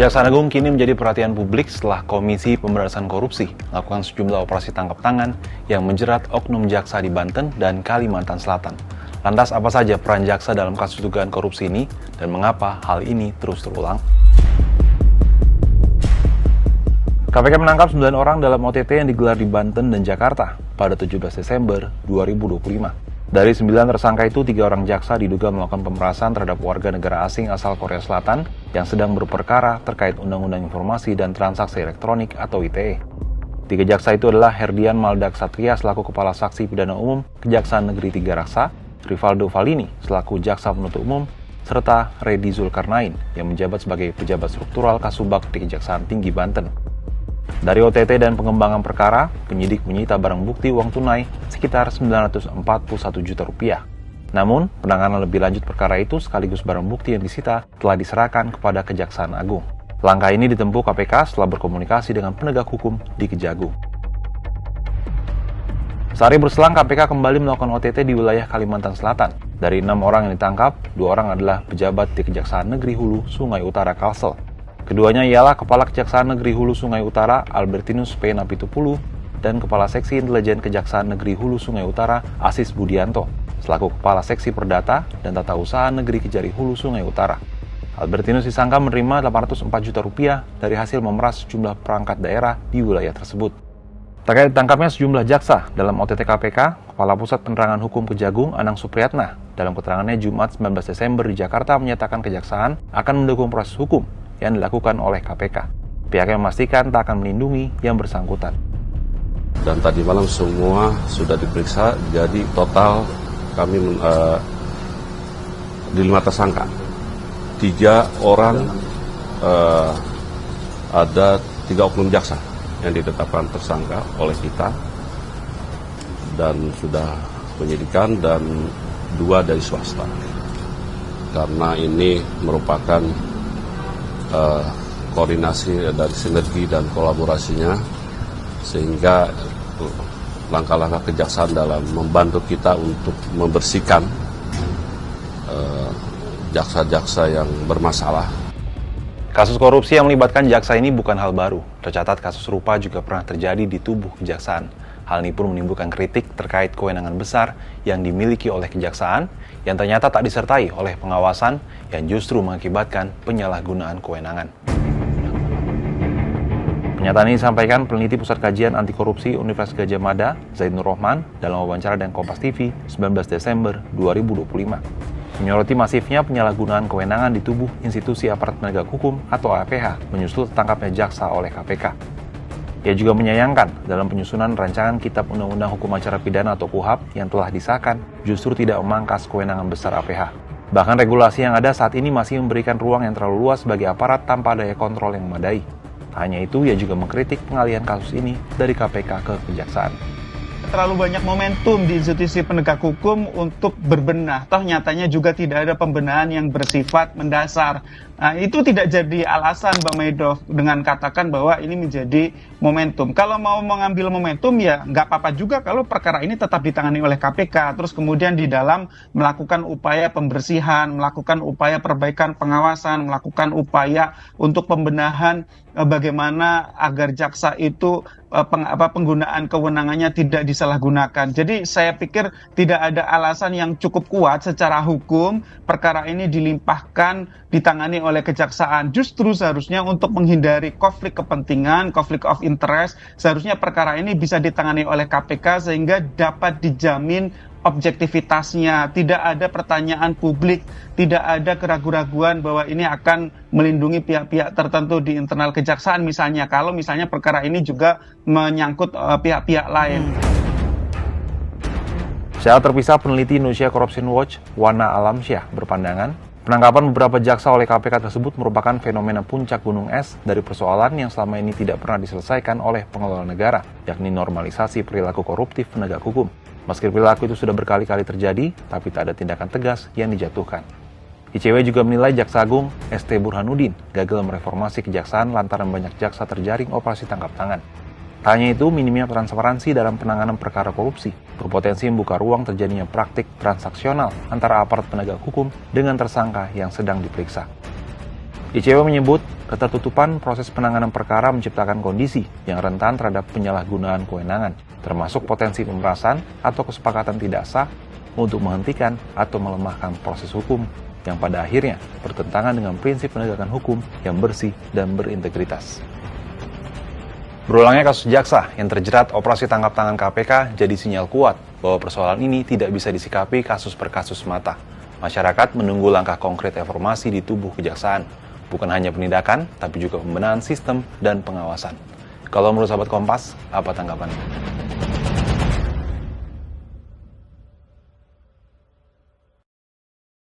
Kejaksaan Agung kini menjadi perhatian publik setelah Komisi Pemberantasan Korupsi melakukan sejumlah operasi tangkap tangan yang menjerat oknum jaksa di Banten dan Kalimantan Selatan. Lantas apa saja peran jaksa dalam kasus dugaan korupsi ini dan mengapa hal ini terus terulang? KPK menangkap 9 orang dalam OTT yang digelar di Banten dan Jakarta pada 17 Desember 2025. Dari 9 tersangka itu, 3 orang jaksa diduga melakukan pemerasan terhadap warga negara asing asal Korea Selatan yang sedang berperkara terkait Undang-Undang Informasi dan Transaksi Elektronik atau ITE. 3 jaksa itu adalah Herdian Maldak Satria selaku Kepala Saksi Pidana Umum Kejaksaan Negeri Tiga Raksa, Rivaldo Valini selaku Jaksa Penuntut Umum, serta Redi Zulkarnain yang menjabat sebagai pejabat struktural Kasubag di Kejaksaan Tinggi Banten. Dari OTT dan pengembangan perkara, penyidik menyita barang bukti uang tunai sekitar Rp941 juta. Namun, penanganan lebih lanjut perkara itu sekaligus barang bukti yang disita telah diserahkan kepada Kejaksaan Agung. Langkah ini ditempuh KPK setelah berkomunikasi dengan penegak hukum di Kejagung. Sehari berselang, KPK kembali melakukan OTT di wilayah Kalimantan Selatan. Dari 6 orang yang ditangkap, 2 orang adalah pejabat di Kejaksaan Negeri Hulu Sungai Utara Kalsel. Keduanya ialah Kepala Kejaksaan Negeri Hulu Sungai Utara Albertinus P. Napitupulu dan Kepala Seksi Intelijen Kejaksaan Negeri Hulu Sungai Utara Asis Budianto, selaku Kepala Seksi Perdata dan Tata Usaha Negeri Kejari Hulu Sungai Utara. Albertinus disangka menerima Rp804 juta dari hasil memeras sejumlah perangkat daerah di wilayah tersebut. Terkait ditangkapnya sejumlah jaksa dalam OTT KPK, Kepala Pusat Penerangan Hukum Kejagung Anang Supriyatna dalam keterangannya Jumat 19 Desember di Jakarta menyatakan kejaksaan akan mendukung proses hukum yang dilakukan oleh KPK. Pihaknya memastikan tak akan melindungi yang bersangkutan. Dan tadi malam semua sudah diperiksa, jadi total kami di 5 tersangka. 3 orang ada 3 oknum jaksa yang ditetapkan tersangka oleh kita dan sudah penyidikan, dan 2 dari swasta. Karena ini merupakan koordinasi dari sinergi dan kolaborasinya, sehingga langkah-langkah kejaksaan dalam membantu kita untuk membersihkan jaksa-jaksa yang bermasalah. Kasus korupsi yang melibatkan jaksa ini bukan hal baru. Tercatat kasus serupa juga pernah terjadi di tubuh kejaksaan. Hal ini pun menimbulkan kritik terkait kewenangan besar yang dimiliki oleh kejaksaan yang ternyata tak disertai oleh pengawasan yang justru mengakibatkan penyalahgunaan kewenangan. Pernyataan ini disampaikan peneliti Pusat Kajian Anti Korupsi Universitas Gadjah Mada, Zainur Rohman, dalam wawancara dengan Kompas TV 19 Desember 2025. Menyoroti masifnya penyalahgunaan kewenangan di tubuh institusi aparat penegak hukum atau APH menyusul tertangkapnya jaksa oleh KPK. Ia juga menyayangkan dalam penyusunan rancangan Kitab Undang-Undang Hukum Acara Pidana atau KUHP yang telah disahkan justru tidak memangkas kewenangan besar APH. Bahkan regulasi yang ada saat ini masih memberikan ruang yang terlalu luas bagi aparat tanpa daya kontrol yang memadai. Hanya itu, ia juga mengkritik pengalihan kasus ini dari KPK ke Kejaksaan. Terlalu banyak momentum di institusi penegak hukum untuk berbenah. Toh nyatanya juga tidak ada pembenahan yang bersifat mendasar. Nah, itu tidak jadi alasan Bang Maidoff dengan katakan bahwa ini menjadi momentum. Kalau mau mengambil momentum ya nggak apa-apa juga kalau perkara ini tetap ditangani oleh KPK. Terus kemudian di dalam melakukan upaya pembersihan, melakukan upaya perbaikan pengawasan, melakukan upaya untuk pembenahan bagaimana agar jaksa itu penggunaan kewenangannya tidak disalahgunakan. Jadi saya pikir tidak ada alasan yang cukup kuat secara hukum perkara ini dilimpahkan ditangani oleh kejaksaan. Justru seharusnya untuk menghindari konflik kepentingan, konflik of interest, seharusnya perkara ini bisa ditangani oleh KPK sehingga dapat dijamin objektivitasnya, tidak ada pertanyaan publik, tidak ada keraguan-raguan bahwa ini akan melindungi pihak-pihak tertentu di internal kejaksaan misalnya, kalau misalnya perkara ini juga menyangkut pihak-pihak lain. Secara terpisah, peneliti Indonesia Corruption Watch, Wana Alamsyah, berpandangan penangkapan beberapa jaksa oleh KPK tersebut merupakan fenomena puncak gunung es dari persoalan yang selama ini tidak pernah diselesaikan oleh pengelola negara, yakni normalisasi perilaku koruptif penegak hukum. Meski perilaku itu sudah berkali-kali terjadi, tapi tak ada tindakan tegas yang dijatuhkan. ICW juga menilai Jaksa Agung ST Burhanuddin gagal mereformasi kejaksaan lantaran banyak jaksa terjaring operasi tangkap tangan. Tak hanya itu, minimnya transparansi dalam penanganan perkara korupsi berpotensi membuka ruang terjadinya praktik transaksional antara aparat penegak hukum dengan tersangka yang sedang diperiksa. ICW menyebut ketertutupan proses penanganan perkara menciptakan kondisi yang rentan terhadap penyalahgunaan kewenangan, termasuk potensi pemerasan atau kesepakatan tidak sah untuk menghentikan atau melemahkan proses hukum yang pada akhirnya bertentangan dengan prinsip penegakan hukum yang bersih dan berintegritas. Berulangnya kasus jaksa yang terjerat operasi tangkap tangan KPK jadi sinyal kuat bahwa persoalan ini tidak bisa disikapi kasus per kasus semata. Masyarakat menunggu langkah konkret reformasi di tubuh kejaksaan, bukan hanya penindakan, tapi juga pembenahan sistem dan pengawasan. Kalau menurut sahabat Kompas, apa tanggapannya?